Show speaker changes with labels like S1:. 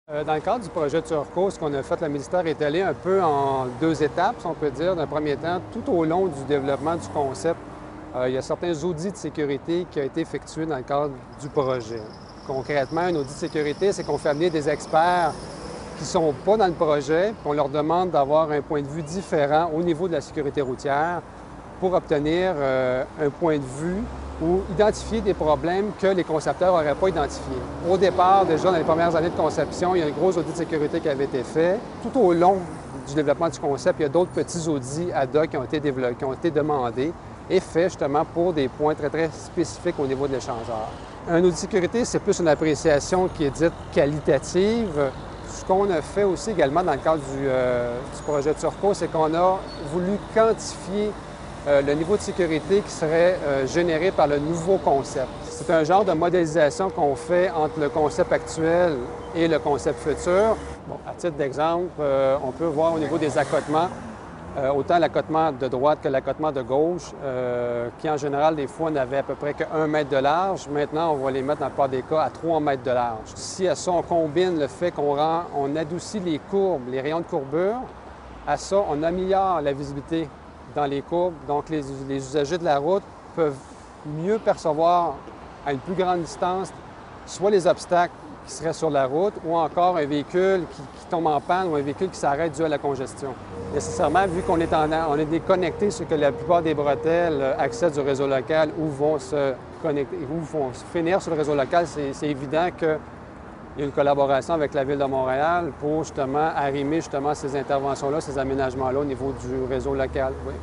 S1: Dans le cadre du projet Turco, ce qu'on a fait, le ministère est allé un peu en deux étapes, si on peut dire. D'un premier temps, tout au long du développement du concept, il y a certains audits de sécurité qui ont été effectués dans le cadre du projet. Concrètement, un audit de sécurité, c'est qu'on fait amener des experts qui ne sont pas dans le projet, puis on leur demande d'avoir un point de vue différent au niveau de la sécurité routière pour obtenir un point de vue ou identifier des problèmes que les concepteurs n'auraient pas identifiés. Au départ, déjà dans les premières années de conception, il y a un gros audit de sécurité qui avait été fait. Tout au long du développement du concept, il y a d'autres petits audits ad hoc qui ont été développés, qui ont été demandés et faits justement pour des points très, très spécifiques au niveau de l'échangeur. Un audit de sécurité, c'est plus une appréciation qui est dite qualitative. Ce qu'on a fait aussi également dans le cadre du projet Turco, c'est qu'on a voulu quantifier le niveau de sécurité qui serait généré par le nouveau concept. C'est un genre de modélisation qu'on fait entre le concept actuel et le concept futur. Bon, à titre d'exemple, on peut voir au niveau des accotements, autant l'accotement de droite que l'accotement de gauche, qui en général, des fois, n'avaient à peu près que 1 mètre de large. Maintenant, on va les mettre dans la plupart des cas à 3 mètres de large. Si à ça, on combine le fait qu'on adoucit les courbes, les rayons de courbure, à ça, on améliore la visibilité dans les courbes. Donc, les usagers de la route peuvent mieux percevoir à une plus grande distance soit les obstacles qui seraient sur la route ou encore un véhicule qui tombe en panne ou un véhicule qui s'arrête dû à la congestion. Nécessairement, vu qu'on est déconnecté sur que la plupart des bretelles accèdent du réseau local ou vont se connecter, ou vont finir sur le réseau local, c'est évident qu'il y a une collaboration avec la Ville de Montréal pour justement arrimer justement ces interventions-là, ces aménagements-là au niveau du réseau local. Oui.